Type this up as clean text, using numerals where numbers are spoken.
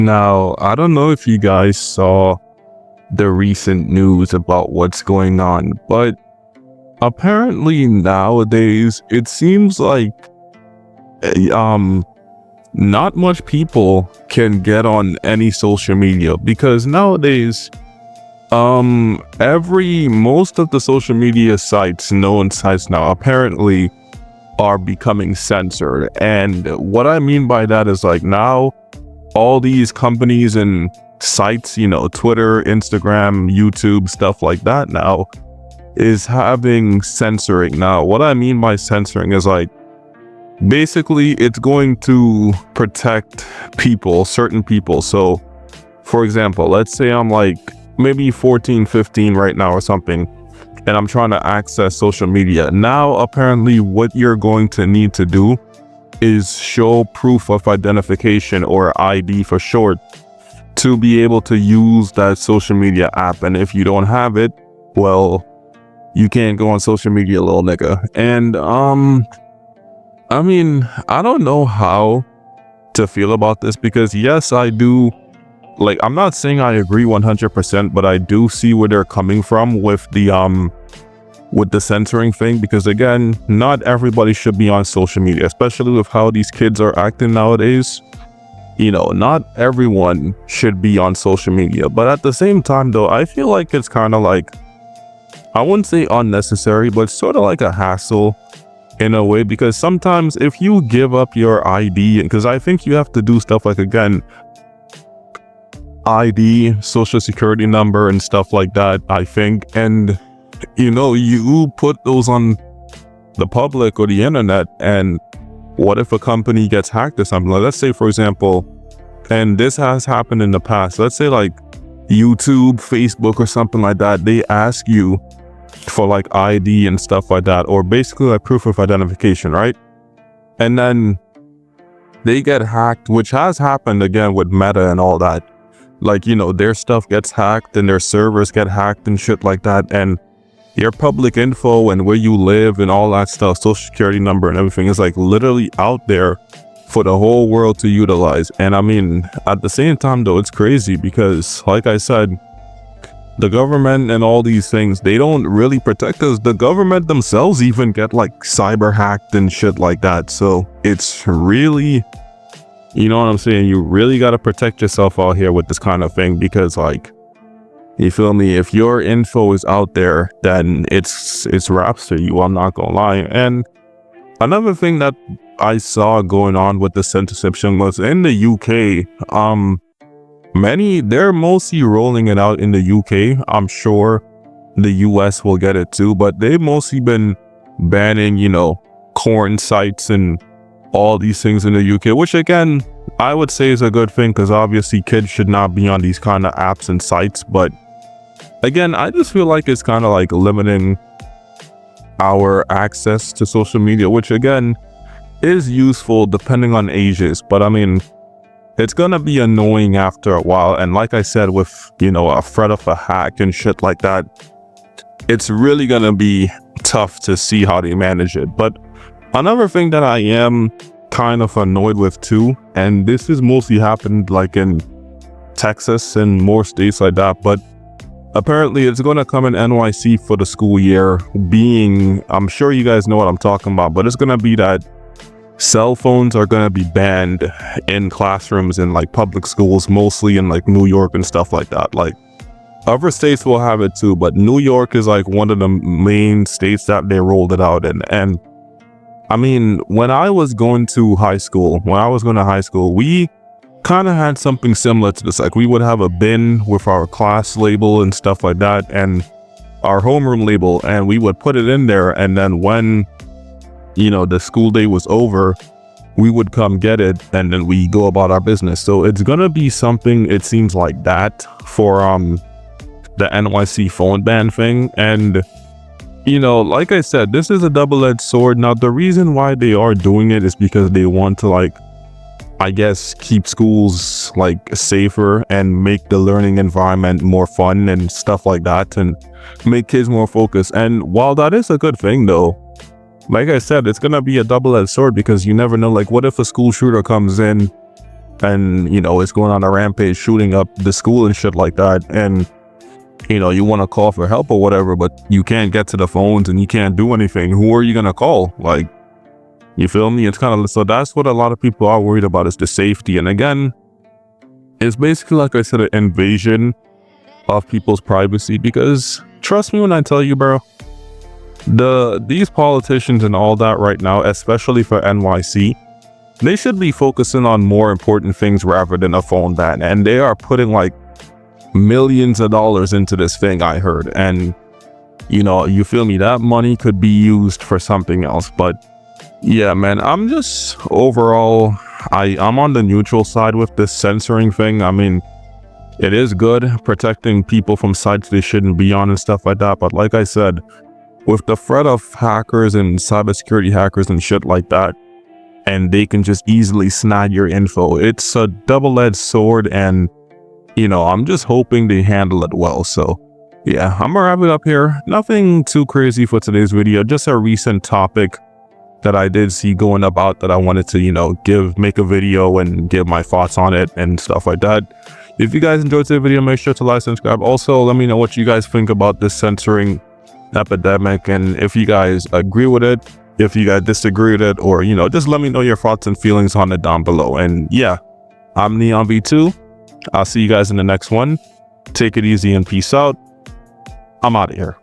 Now, I don't know if you guys saw the recent news about what's going on, but apparently nowadays it seems like eh, um not much people can get on any social media because nowadays every most of the social media sites, known sites now, apparently are becoming censored. And what I mean by that is like now all these companies and sites, Twitter, Instagram, YouTube, stuff like that now is having censoring. Now, what I mean by censoring is like basically it's going to protect people, certain people. So, for example, let's say I'm like maybe 14, 15 right now or something, and I'm trying to access social media. Now, apparently what you're going to need to do is show proof of identification, or ID for short, to be able to use that social media app. And if you don't have it, well, you can't go on social media, little nigga. And I mean, I don't know how to feel about this because yes, I do, like, I'm not saying I agree 100%, but I do see where they're coming from with the censoring thing, because again, not everybody should be on social media, especially with how these kids are acting nowadays. Not everyone should be on social media, but at the same time though, I feel like it's kind of like, I wouldn't say unnecessary, but sort of like a hassle in a way, because sometimes if you give up your ID, because I think you have to do stuff like, again, ID, social security number and stuff like that, I think, and you put those on the public or the internet, and what if a company gets hacked or something? Like, let's say, for example, and this has happened in the past, let's say like YouTube, Facebook or something like that, they ask you for like ID and stuff like that, or basically like proof of identification, right? And then they get hacked, which has happened again with Meta and all that. Like, their stuff gets hacked and their servers get hacked and shit like that, and your public info and where you live and all that stuff, social security number and everything, is like literally out there for the whole world to utilize. And I mean, at the same time though, it's crazy because, like I said, the government and all these things, they don't really protect us. The government themselves even get like cyber hacked and shit like that. So it's really, you know what I'm saying? You really got to protect yourself out here with this kind of thing, because like, you feel me? If your info is out there, then it's wraps for you. I'm not gonna lie. And another thing that I saw going on with the censorship was in the UK. They're mostly rolling it out in the UK. I'm sure the US will get it too, but they've mostly been banning, corn sites and all these things in the UK, which again, I would say is a good thing, because obviously kids should not be on these kind of apps and sites. But again, I just feel like it's kind of like limiting our access to social media, which again is useful depending on ages. But I mean, it's gonna be annoying after a while. And like I said, with a threat of a hack and shit like that, it's really gonna be tough to see how they manage it. But another thing that I am kind of annoyed with too, and this has mostly happened like in Texas and more states like that, but apparently it's going to come in NYC for the school year, being, I'm sure you guys know what I'm talking about, but it's going to be that cell phones are going to be banned in classrooms in like public schools, mostly in like New York and stuff like that. Like, other states will have it too, but New York is like one of the main states that they rolled it out in. And I mean, when I was going to high school, we kind of had something similar to this. Like, we would have a bin with our class label and stuff like that, and our homeroom label, and we would put it in there. And then when, the school day was over, we would come get it, and then we go about our business. So it's gonna be something, it seems like, that for the NYC phone ban thing. And like I said, this is a double-edged sword. Now, the reason why they are doing it is because they want to, like, I guess, keep schools like safer and make the learning environment more fun and stuff like that, and make kids more focused. And while that is a good thing though, like I said, it's gonna be a double-edged sword, because you never know, like, what if a school shooter comes in and, you know, it's going on a rampage, shooting up the school and shit like that. And, you know, you want to call for help or whatever, but you can't get to the phones and you can't do anything. Who are you going to call? Like, you feel me? It's kind of, so that's what a lot of people are worried about, is the safety. And again, it's basically, like I said, an invasion of people's privacy, because trust me when I tell you, bro, these politicians and all that right now, especially for NYC, they should be focusing on more important things rather than a phone ban. And they are putting like millions of dollars into this thing, I heard. And, you know, you feel me? That money could be used for something else. But yeah, man, I'm just overall, I'm on the neutral side with this censoring thing. I mean, it is good protecting people from sites they shouldn't be on and stuff like that. But like I said, with the threat of hackers and cybersecurity hackers and shit like that, and they can just easily snag your info, it's a double-edged sword. And, you know, I'm just hoping they handle it well. So yeah, I'm gonna wrap it up here. Nothing too crazy for today's video, just a recent topic that I did see going about that I wanted to, you know, make a video and give my thoughts on it and stuff like that. If you guys enjoyed today's video, make sure to like, subscribe. Also, let me know what you guys think about this censoring epidemic, and if you guys agree with it, if you guys disagree with it, or, you know, just let me know your thoughts and feelings on it down below. And yeah, I'm Neon V2. I'll see you guys in the next one. Take it easy and peace out. I'm out of here.